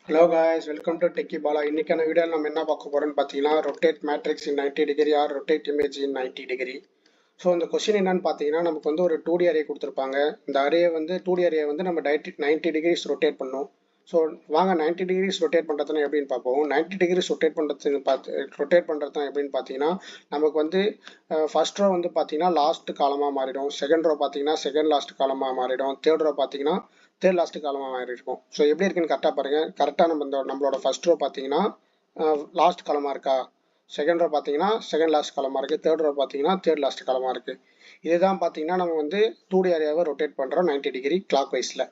Hello guys, welcome to Techie Bala. இன்னைக்கான வீடியோவில் நம்ம என்ன பார்க்க போறோம்னு பார்த்தீங்கன்னா rotate matrix in 90 degree or rotate image in 90 degree. So இந்த கொஸ்டின் என்னன்னு பார்த்தீங்கன்னா நமக்கு வந்து ஒரு 2D அரே கொடுத்துருப்பாங்க. இந்த அரே வந்து 2D அரே வந்து நம்ம 90 degrees ரொட்டேட் பண்ணணும். ஸோ வாங்க 90 degrees ரொட்டேட் பண்ணுறதுனா எப்படின்னு பார்ப்போம். 90 degrees ரொட்டேட் பண்ணுறதுனா எப்படின்னு பார்த்தீங்கன்னா நமக்கு வந்து ஃபர்ஸ்ட் ரோ வந்து பார்த்தீங்கன்னா லாஸ்ட் காலமாக மாறிடும், செகண்ட் ரோ பார்த்தீங்கன்னா செகண்ட் லாஸ்ட் காலமாக மாறிடும், தேர்ட் ரோ பார்த்தீங்கன்னா தேர்ட் லாஸ்ட் காலமாக மாறி இருக்கும். ஸோ எப்படி இருக்குன்னு கரெக்டாக பாருங்கள். கரெக்டாக நம்மளோட ஃபர்ஸ்ட் ரோ பார்த்தீங்கன்னா லாஸ்ட் காலமாக இருக்கா, செகண்ட் ரோ பார்த்தீங்கன்னா செகண்ட் லாஸ்ட் காலமாக இருக்குது, தேர்ட் ரோ பார்த்தீங்கன்னா தேர்ட் லாஸ்ட் காலமாக இருக்குது. இதுதான் பார்த்தீங்கன்னா நம்ம வந்து 2D அரேவை ரொட்டேட் பண்ணுறோம் 90 டிகிரி கிளாக் வைஸில்.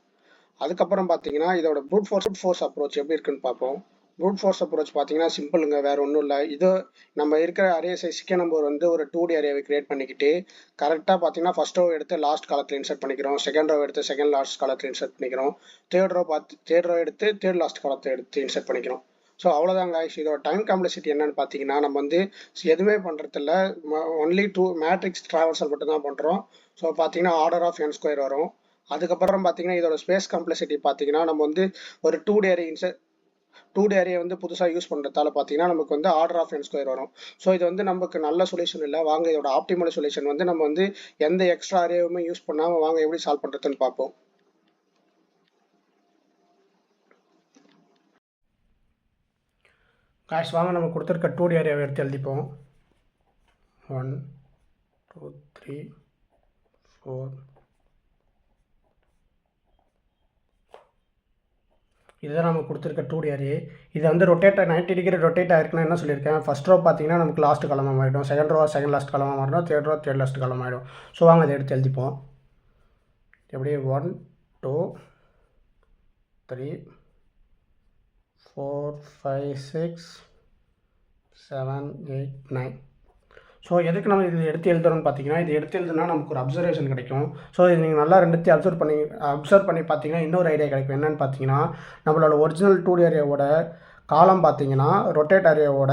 அதுக்கப்புறம் பார்த்தீங்கன்னா இதோட ப்ரூட் ஃபோர்ஸ் அப்ரோச் எப்படி இருக்குன்னு பார்ப்போம். ப்ரூட் ஃபோர்ஸ் அப்ரோச் பார்த்தீங்கன்னா சிம்பிளுங்க, வேறு ஒன்றும் இல்லை. இது நம்ம இருக்கிற அரே சைஸ்க்கே நம்ம வந்து ஒரு 2D அரேவை கிரியேட் பண்ணிக்கிட்டு கரெக்டாக பார்த்தீங்கன்னா ஃபர்ஸ்ட் ரோ எடுத்து லாஸ்ட் காலத்தில் இன்சர்ட் பண்ணிக்கிறோம், செகண்ட் ரோ எடுத்து செகண்ட் லாஸ்ட் காலத்தில் இன்சர்ட் பண்ணிக்கிறோம், தேர்ட் ரோ எடுத்து தேர்ட் லாஸ்ட் காலத்தை எடுத்து இன்சர்ட் பண்ணிக்கிறோம். ஸோ அவ்வளோதாங்க. இதோட டைம் காம்ப்ளெக்சிட்டி என்னன்னு பார்த்தீங்கன்னா நம்ம வந்து எதுவுமே பண்ணுறதில்ல, ஒன்லி மேட்ரிக்ஸ் ட்ராவல்சல் மட்டும் தான் பண்ணுறோம். ஸோ பார்த்தீங்கன்னா ஆர்டர் ஆஃப் n ஸ்கொயர் வரும். அதுக்கப்புறம் பார்த்தீங்கன்னா இதோட ஸ்பேஸ் காம்ப்ளெக்சிட்டி பார்த்தீங்கன்னா நம்ம வந்து ஒரு 2D அரே வந்து புதுசாக யூஸ் பண்ணுறதால பார்த்தீங்கன்னா நமக்கு வந்து ஆர்டர் ஆஃப் n ஸ்கொயர் வரும். ஸோ இது வந்து நமக்கு நல்ல சொல்யூஷன் இல்லை. வாங்க இதோட ஆப்டிமல் சொல்யூஷன் வந்து நம்ம வந்து எந்த எக்ஸ்ட்ரா அரேவுமே யூஸ் பண்ணாமல் வாங்க எப்படி சால்வ் பண்ணுறதுன்னு பார்ப்போம். காய்ஸ் வாங்க நம்ம கொடுத்துருக்க 2D அரேவை எடுத்து எழுதிப்போம். 1 2 3 4. இதுதான் நம்ம கொடுத்துருக்க 2D அரே. இதை வந்து 90 டிகிரி ரொட்டேட் ஆயிருக்குன்னா என்ன சொல்லியிருக்கேன், ஃபர்ஸ்ட் ரோ பார்த்தீங்கன்னா நமக்கு லாஸ்ட் காலமாக மாறிடும், செகண்ட் ரோ செகண்ட் லாஸ்ட் காலமாக மாறிடும், தேர்ட் ரோ தேர்ட் லாஸ்ட் காலமாக ஆகிடும். ஸோ வாங்க அதை எடுத்து எழுதிப்போம். எப்படி 1 2 3 4 5 6 7 8 9. ஸோ எதுக்கு நம்ம இது எடுத்து எழுதுறோம்னு பார்த்தீங்கன்னா, இது எடுத்து எழுதுனா நமக்கு ஒரு அப்சர்வேஷன் கிடைக்கும். ஸோ இது நீங்கள் நல்லா ரெண்டுத்தையும் அப்சர்வ் பண்ணி பார்த்தீங்கன்னா இன்னொரு ஐடியா கிடைக்கும். என்னென்னு பார்த்தீங்கன்னா நம்மளோட ஒரிஜினல் 2D அரேவோட காலம் பார்த்தீங்கன்னா ரொட்டேட் அரேவோட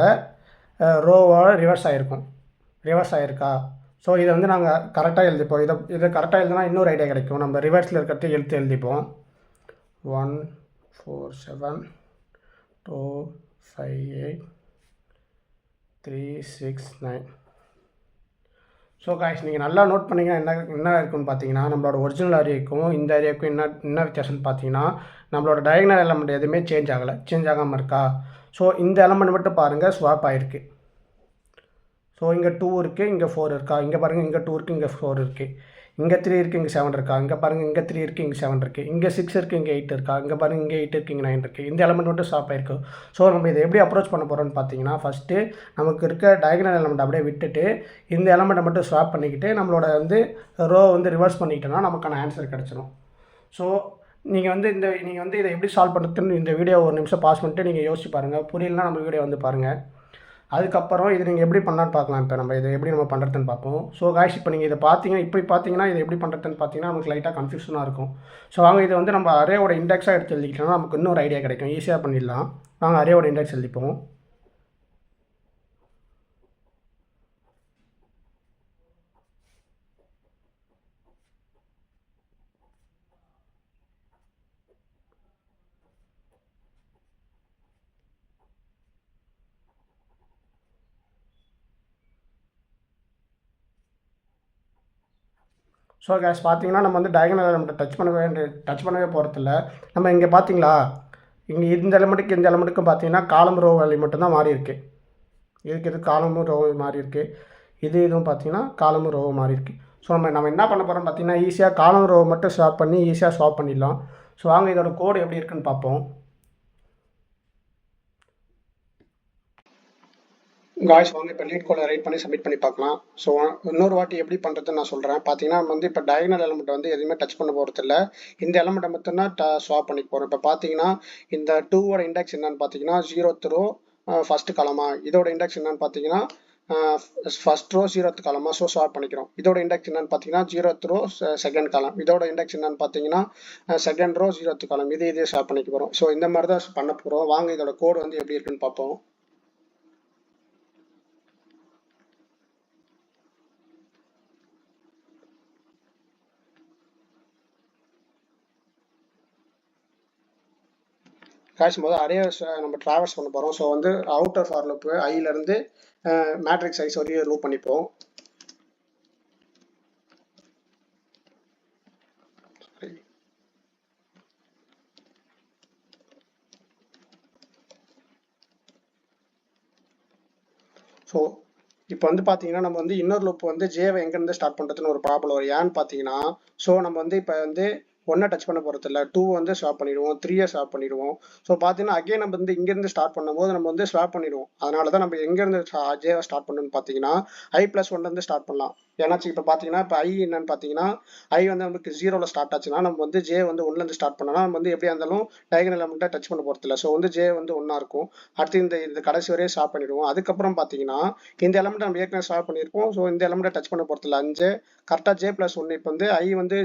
ரோவோட ரிவர்ஸ் ஆகிருக்கா. ஸோ இதை வந்து நாங்கள் கரெக்டாக எழுதிப்போம். இதை கரெக்டாக எழுதுனா இன்னொரு ஐடியா கிடைக்கும். நம்ம ரிவர்ஸில் இருக்கிறத எடுத்து எழுதிப்போம். 1 4 7 2 5 8 3 6 9. ஸோ காய்ஸ் நீங்கள் நல்லா நோட் பண்ணிங்கன்னா என்ன இருக்குன்னு பார்த்தீங்கன்னா நம்மளோட ஒரிஜினல் அரேக்கும் இந்த அரேக்கும் என்ன வித்தியாசம்னு பார்த்தீங்கன்னா நம்மளோட டயகனல் எலமெண்ட் எதுவுமே சேஞ்ச் ஆகாமல் இருக்கா. ஸோ இந்த எலமெண்ட் மட்டும் பாருங்கள் ஸ்வாப் ஆகிருக்கு. ஸோ இங்கே 2 இருக்குது, இங்கே 4 இருக்கா, இங்கே பாருங்கள் இங்கே 2 இருக்குது, இங்கே 4 இருக்குது, இங்கே 3 இருக்குது, இங்கே 7 இருக்கா, இங்கே பாருங்கள் இங்கே 3 இருக்குது, இங்கே 7 இருக்குது, இங்கே 6 இருக்குது, இங்கே 8 இருக்கா, இங்கே பாருங்கள் இங்கே 8 இருக்குது, இங்கே 9 இருக்குது. இந்த எலமெண்ட் மட்டும் ஸ்வாப் ஆகிருக்கு. ஸோ நம்ம இதை எப்படி அப்ரோச் பண்ண போகிறோம்னு பார்த்தீங்கன்னா ஃபஸ்ட்டு நமக்கு இருக்க டயகனல் எலமெண்ட் அப்படியே விட்டுட்டு இந்த எலமெண்ட்டை மட்டும் ஸ்வாப் பண்ணிக்கிட்டு நம்மளோட வந்து ரோ வந்து ரிவர்ஸ் பண்ணிக்கிட்டோன்னா நமக்கான ஆன்சர் கிடச்சிடும். ஸோ நீங்கள் வந்து இதை எப்படி சால்வ் பண்ணுறதுன்னு இந்த வீடியோ ஒரு நிமிஷம் பாஸ் பண்ணிட்டு நீங்கள் யோசிச்சு பாருங்கள். புரியலன்னா நம்ம வீடியோ வந்து பாருங்கள். அதுக்கப்புறம் இது நீங்கள் எப்படி பண்ணலான்னு பார்க்கலாம். இப்போ நம்ம இதை எப்படி நம்ம பண்ணுறதுன்னு பார்ப்போம். ஸோ காய்ஸ் இப்போ நீங்கள் இதை பார்த்தீங்கன்னா இதை எப்படி பண்ணுறதுன்னு பார்த்தீங்கன்னா நமக்கு லைட்டாக கன்ஃபியூஷனாக இருக்கும். ஸோ வாங்க இதை வந்து நம்ம அரேவோட இண்டெக்ஸாக எடுத்து எழுதிக்கிட்டோம்னா நமக்கு இன்னொரு ஐடியா கிடைக்கும், ஈஸியாக பண்ணிடலாம். வாங்க அரேவோட இண்டெக்ஸ் எழுதிப்போம். ஸோ கேஸ் பார்த்தீங்கன்னா நம்ம வந்து டயகனல் எலமெண்ட்டை டச் பண்ணவே போகிறதில்ல. நம்ம இங்கே பார்த்தீங்களா, இங்கே இந்த எலமெண்ட்டுக்கும் பார்த்தீங்கன்னா காலம் ரோ வேல்யூ மட்டும்தான் மாறி இருக்குது. இது காலமும் ரோவும் மாறி இருக்குது. இதுவும் பார்த்தீங்கன்னா காலமும் ரோவும் மாறி இருக்குது. ஸோ நம்ம என்ன பண்ண போகிறோம்னு பார்த்தீங்கன்னா ஈஸியாக காலம் ரோவை மட்டும் ஸ்வாப் பண்ணி ஈஸியாக ஸ்வாப் பண்ணிடலாம். ஸோ வாங்க இதோட கோடு எப்படி இருக்குன்னு பார்ப்போம். காய்ஸ் வாங்க இப்போ லீட் கோடை ரைட் பண்ணி சப்மிட் பண்ணி பார்க்கலாம். ஸோ இன்னொரு வாட்டி எப்படி பண்ணுறதுன்னு நான் சொல்கிறேன். பார்த்தீங்கன்னா நம்ம வந்து இப்போ டயகனல் எலமெண்ட் வந்து எதுவுமே டச் பண்ண போகிறது இல்லை, இந்த எலமெண்ட்டை மட்டும்தான் ஸ்வாப் பண்ணி போகிறோம். இப்போ பார்த்தீங்கன்னா இந்த 2ஓட இண்டெக்ஸ் என்னன்னு பார்த்தீங்கன்னா 0th ரோ ஃபஸ்ட்டு காலமா, இதோட இண்டெக்ஸ் என்னன்னு பார்த்தீங்கன்னா ஃபர்ஸ்ட் ரோ 0th காலமா. ஸோ ஸ்வாப் பண்ணிக்கிறோம். இதோட இண்டெக்ஸ் என்னன்னு பார்த்தீங்கன்னா 0th ரோ செகண்ட் காலம், இதோட இண்டெக்ஸ் என்னன்னு பார்த்தீங்கன்னா செகண்ட் ரோ 0th காலம். இதே ஸ்வாப் பண்ணிக்க போகிறோம். ஸோ இந்த மாதிரி தான் பண்ண போகிறோம். வாங்க இதோட கோடு வந்து எப்படி இருக்குன்னு பார்ப்போம். காய்ச்சும் போது அரே நம்ம ட்ராவல்ஸ் பண்ண போகிறோம். ஸோ வந்து அவுட்டர் ஃபார் லூப் ஐலேருந்து மேட்ரிக்ஸ் சைஸ் வரையும் லூப் பண்ணிப்போம். ஸோ இப்போ வந்து பார்த்தீங்கன்னா நம்ம வந்து இன்னொரு லூப் வந்து ஜேவை எங்கேருந்து ஸ்டார்ட் பண்ணுறதுன்னு ஒரு ப்ராப்ளம் வரும். ஏன்னு பார்த்தீங்கன்னா ஸோ நம்ம வந்து இப்போ வந்து ஒன்றை டச் பண்ண போகிறது இல்லை, 2 வந்து ஸ்வாப் பண்ணிடுவோம், 3 ஸ்வாப் பண்ணிடுவோம். ஸோ பார்த்தீங்கன்னா அகைன் நம்ம வந்து இங்கேருந்து ஸ்டார்ட் பண்ணும்போது நம்ம வந்து ஸ்வாப் பண்ணிடுவோம். அதனால தான் நம்ம எங்கேருந்து ஜேவை ஸ்டார்ட் பண்ணணும்னு பார்த்தீங்கன்னா i+1 ஸ்டார்ட் பண்ணலாம். ஏன்னாச்சு இப்போ பார்த்தீங்கன்னா இப்போ ஐ என்னன்னு பார்த்தீங்கன்னா ஐ வந்து நமக்கு 0ல் ஸ்டார்ட் ஆச்சுன்னா நம்ம வந்து ஜே வந்து 1லேருந்து ஸ்டார்ட் பண்ணோம்னா நம்ம வந்து எப்படியா இருந்தாலும் டயகனல் எலமெண்ட்டை டச் பண்ண போகிறது இல்லை. ஸோ வந்து ஜே வந்து 1 இருக்கும். அடுத்து இந்த கடைசி வரையும் ஸ்டாப் பண்ணிடுவோம். அதுக்கப்புறம் பார்த்தீங்கன்னா இந்த எலமெண்ட் நம்ம ஏற்கனவே ஸ்வாப் பண்ணியிருப்போம். ஸோ இந்த எலமெண்ட்டை டச் பண்ண போகிறது இல்லை. 5 கரெக்டாக J+1 இப்போ வந்து ஐ வந்து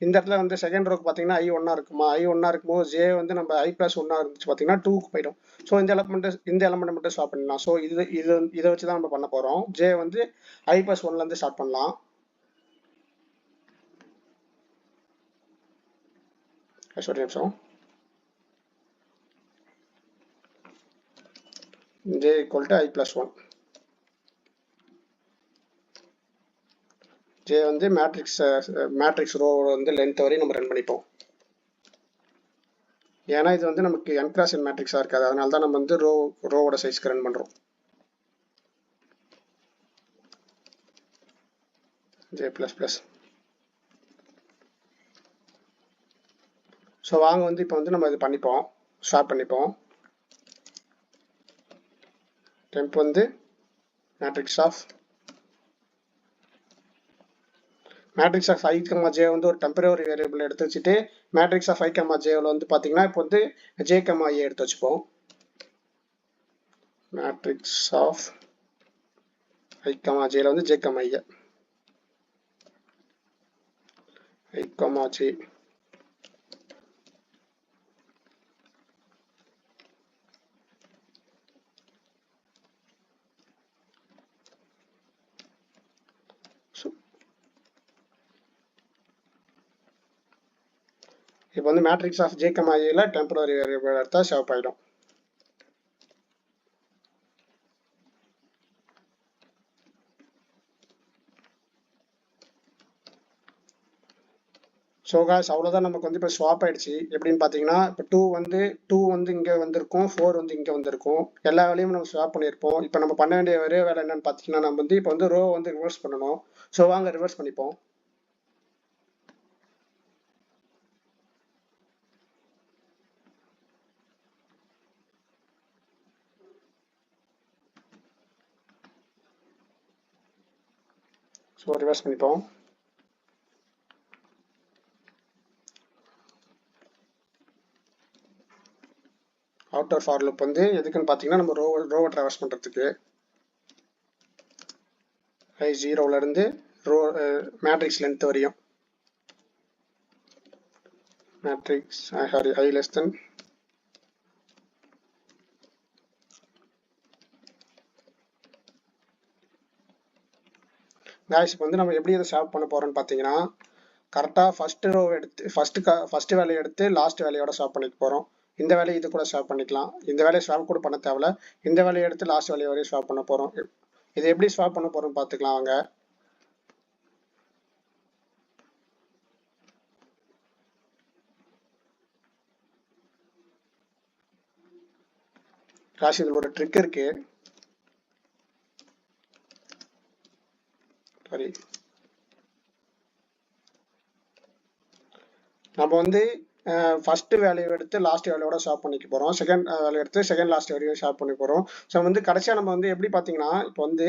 இந்த இடத்துல வந்து செகண்ட் ரோக்கு பார்த்தீங்கன்னா ஐ 1 இருக்குமா, ஐ 1 இருக்கும்போது ஜே வந்து நம்ம i+1 இருந்துச்சு பார்த்தீங்கன்னா 2க்கு போயிடும். ஸோ இந்த எலமெண்ட் மட்டும் ஸ்வாப் பண்ணலாம். ஸோ இதை வச்சு தான் நம்ம பண்ண போகிறோம். ஜே வந்து i+1 ஸ்டார்ட் பண்ணலாம். ஒரு நிமிஷம். j = i+1. ஜே வந்து மேட்ரிக்ஸ் ரோ வந்து லென்த் வரையும் நம்ம ரன் பண்ணிப்போம். ஏன்னா இது வந்து நமக்கு n×n மேட்ரிக்ஸாக இருக்காது. அதனால தான் நம்ம வந்து ரோவோட சைஸ்க்கு ரன் பண்ணுறோம். J++. ஸோ வாங்க வந்து இப்போ வந்து நம்ம இது பண்ணிப்போம், ஸ்வாப் பண்ணிப்போம். டெம்ப் வந்து மேட்ரிக்ஸ் ஆஃப் i, j வந்து ஒரு டெம்பரரி வேரியபிள் எடுத்து வச்சுட்டு மேட்ரிக்ஸ் ஆஃப் i, jவில் வந்து பார்த்தீங்கன்னா இப்போ வந்து j, i எடுத்து வச்சுப்போம். மேட்ரிக்ஸ் ஆஃப் i, jல வந்து j, i, j. இப்போ வந்து மேட்ரிக்ஸ் ஆஃப் j, iல டெம்பரரி வேரியபிள் எடுத்தா ஷாப் ஆகிடும். ஸோ காய்ஸ் அவ்வளோதான், நமக்கு வந்து இப்போ ஸ்வாப் ஆகிடுச்சு. எப்படின்னு பார்த்தீங்கன்னா இப்போ 2 வந்து இங்கே வந்திருக்கும், 4 வந்து இங்கே வந்திருக்கும். எல்லா வேலையும் நம்ம ஸ்வாப் பண்ணியிருப்போம். இப்போ நம்ம பண்ண வேண்டிய ஒரே வேலை என்னன்னு பார்த்தீங்கன்னா நம்ம வந்து இப்போ வந்து ரோ வந்து ரிவர்ஸ் பண்ணணும். ஸோ வாங்க ரிவர்ஸ் பண்ணிப்போம். ஸோ ரிவர்ஸ் பண்ணிப்போம். அவுட்டர் ஃபார் லூப் வந்து எதுக்குன்னு பார்த்தீங்கன்னா நம்ம ரோவை ட்ராவர்ஸ் பண்ணுறதுக்கு. i 0லேருந்து ரோ மேட்ரிக்ஸ் லென்த் வரையும் matrix i less than guys. இப்போ வந்து நம்ம எப்படி இதை சால்வ் பண்ண போகிறோம்னு பார்த்தீங்கன்னா கரெக்டாக ஃபஸ்ட்டு ரோ எடுத்து ஃபஸ்ட்டு வேலையை எடுத்து லாஸ்ட் வேலையோட சால்வ் பண்ணிக்க போகிறோம். இந்த வேலையை இது கூட சால்வ் பண்ணிக்கலாம். இந்த வேலையை சால்வ் கூட பண்ண தேவையில்ல. இந்த வேலையை எடுத்து லாஸ்ட் வேலையை வரையும் சால்வ் பண்ண போகிறோம். இது எப்படி சால்வ் பண்ண போகிறோம்னு பார்த்துக்கலாம் வாங்க. காசு இதில் ஒரு ட்ரிக் இருக்கு. சரி, நம்ம வந்து ஃபஸ்ட்டு வேலையை எடுத்து லாஸ்ட் வேலையோட ஷாப் பண்ணிக்க போகிறோம். செகண்ட் வேலையை எடுத்து செகண்ட் லாஸ்ட் வரையும் ஷாப் பண்ணி போகிறோம். ஸோ வந்து கடைசியாக நம்ம வந்து எப்படி பார்த்தீங்கன்னா இப்போ வந்து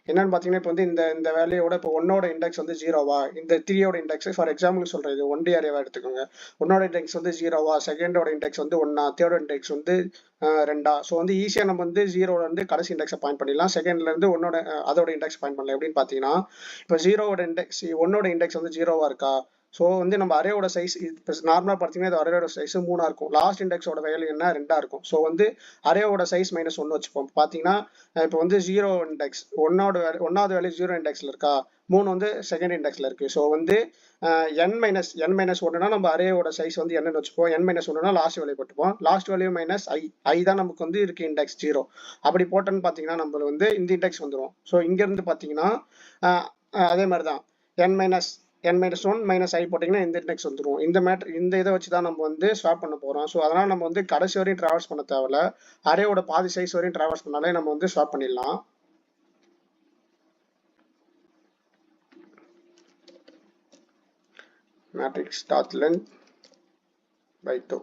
என்னன்னு பார்த்தீங்கன்னா இப்போ வந்து இந்த வேலையோட இப்போ 1ஓட இண்டெக்ஸ் வந்து 0வா, இந்த 3ஓட இண்டெக்ஸ் ஃபார் எக்ஸாம்பிள் சொல்கிறேன், இது 1D அரேவா எடுத்துக்கோங்க. 1ஓட இண்டெக்ஸ் வந்து 0வா, செகண்டோட இண்டெக்ஸ் வந்து 1ஆ, தேர்டோட இண்டெக்ஸ் வந்து 2ஆ. ஸோ வந்து ஈஸியாக நம்ம வந்து 0லேருந்து கடைசி இண்டெக்ஸை பாயிண்ட் பண்ணிடலாம். செகண்ட்லேருந்து அதோட இண்டெக்ஸ் பாயிண்ட் பண்ணலாம். எப்படின்னு பார்த்தீங்கன்னா இப்போ 0ஓட இண்டெக்ஸ் 1ஓட இண்டெக்ஸ் வந்து 0வா இருக்கா, ஸோ வந்து நம்ம அரேவோட சைஸ் இப்போ நார்மலாக பார்த்தீங்கன்னா இது அரேவோட சைஸ் 3 இருக்கும். லாஸ்ட் இண்டெக்ஸோட வேல்யூ என்ன 2 இருக்கும். ஸோ வந்து அரேவோட சைஸ் -1 வச்சுப்போம். பார்த்தீங்கன்னா இப்போ வந்து 0 இண்டெக்ஸ் ஒன்னாவது வேல்யூ 0 இண்டெக்ஸில் இருக்கா, 3 வந்து செகண்ட் இண்டெக்ஸில் இருக்குது. ஸோ வந்து n-1னா நம்ம அரேவோட சைஸ் வந்து என்னன்னு வச்சுப்போம். n-1னா லாஸ்ட் வேல்யூ போட்டுப்போம். லாஸ்ட் வேல்யூ -i தான் நமக்கு வந்து இருக்கு இண்டெக்ஸ் 0. அப்படி போட்டோன்னு பார்த்தீங்கன்னா நம்மளுக்கு வந்து இந்த இண்டெக்ஸ் வந்துடும். ஸோ இங்கேருந்து பார்த்தீங்கன்னா அதே மாதிரி தான் n-1 -i போட்டிங்கன்னா இந்த இண்டெக்ஸ் வந்துடும். இந்த இதை வச்சு தான் நம்ம வந்து ஸ்வாப் பண்ண போகிறோம். ஸோ அதனால் நம்ம வந்து கடைசி வரையும் ட்ராவல்ஸ் பண்ண தேவையில்ல. அரேவோட பாதி சைஸ் வரையும் ட்ராவல்ஸ் பண்ணாலே நம்ம வந்து ஸ்வாப் பண்ணிடலாம். Matrix dot length by 2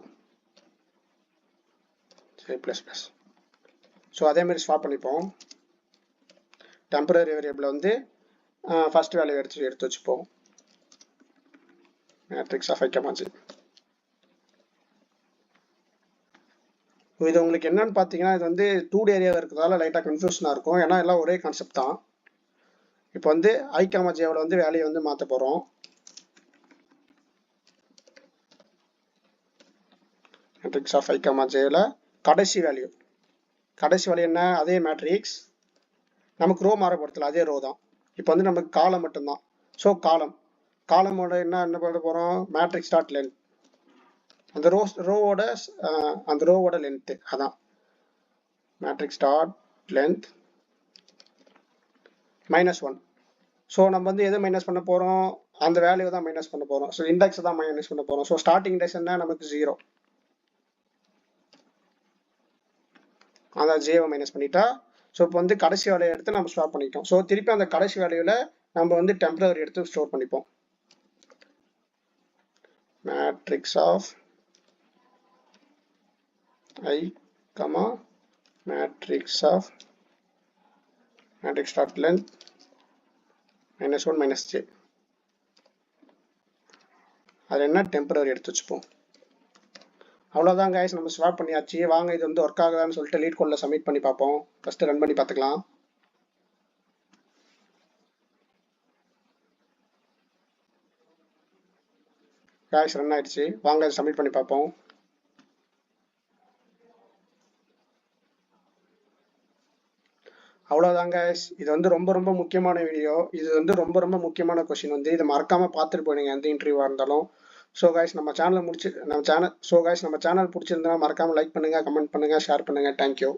j++. So அதே மாதிரி ஸ்வாப் பண்ணிப்போம். டெம்பரரி வேரியபிள் வந்து ஃபர்ஸ்ட் வேல்யூ எடுத்து வச்சுப்போம். Matrix of i, j. இது உங்களுக்கு என்னன்னு பார்த்தீங்கன்னா இது வந்து 2D ஏரியாவில் இருக்கிறதால லைட்டாக கன்ஃபியூஷனாக இருக்கும். ஏன்னா எல்லாம் ஒரே கான்செப்ட் தான். இப்போ வந்து i, jவோட வந்து வேல்யூ வந்து மாற்ற போகிறோம். மேட்ரிக்ஸ் ஆஃப் i, jல கடைசி வேல்யூ என்ன, அதே மேட்ரிக்ஸ். நமக்கு ரோ மாற போகிறதுல அதே ரோ தான். இப்போ வந்து நமக்கு காலம் மட்டும்தான். ஸோ காலமோட என்ன பண்ண போகிறோம், மேட்ரிக்ஸ் டாட் லென்த். அந்த ரோவோட லென்த்து அதான் மேட்ரிக்ஸ் டாட் லென்த் -1. ஸோ நம்ம வந்து எது மைனஸ் பண்ண போகிறோம், அந்த வேல்யூ தான் மைனஸ் பண்ண போகிறோம். ஸோ இண்டெக்ஸ் தான் மைனஸ் பண்ண போகிறோம். ஸோ ஸ்டார்டிங் இண்டெக்ஸ் என்ன நமக்கு 0, அந்த ஜேவை மைனஸ் பண்ணிட்டா. ஸோ இப்போ வந்து கடைசி வேல்யூ எடுத்து நம்ம ஸ்வாப் பண்ணிட்டோம். ஸோ திருப்பி அந்த கடைசி வேல்யூவில் நம்ம வந்து டெம்பரரி எடுத்து ஸ்டோர் பண்ணிப்போம். Matrix of i, matrix of matrix dot length -1 -j. அது என்ன டெம்பரரி எடுத்து வச்சுப்போம். அவ்வளோதான் கைஸ், நம்ம ஸ்வாப் பண்ணியாச்சு. வாங்க இது வந்து ஒர்க் ஆகுதான்னு சொல்லிட்டு லீட் கோடில் சப்மிட் பண்ணி பார்ப்போம். ஃபஸ்ட்டு ரன் பண்ணி பார்த்துக்கலாம். கைஸ் ரன் ஆயிடுச்சு. வாங்க இதை சப்மிட் பண்ணி பார்ப்போம். அவ்வளோதான் கைஸ், இது வந்து ரொம்ப முக்கியமான வீடியோ. இது வந்து ரொம்ப முக்கியமான கொஸ்டின். வந்து இதை மறக்காமல் பார்த்துட்டு போயிடுங்க எந்த இன்டர்வியூவாக இருந்தாலும். ஸோ கைஸ் நம்ம சேனல் பிடிச்சிருந்தா மறக்காமல் லைக் பண்ணுங்கள், கமெண்ட் பண்ணுங்கள், ஷேர் பண்ணுங்கள். தேங்க்யூ.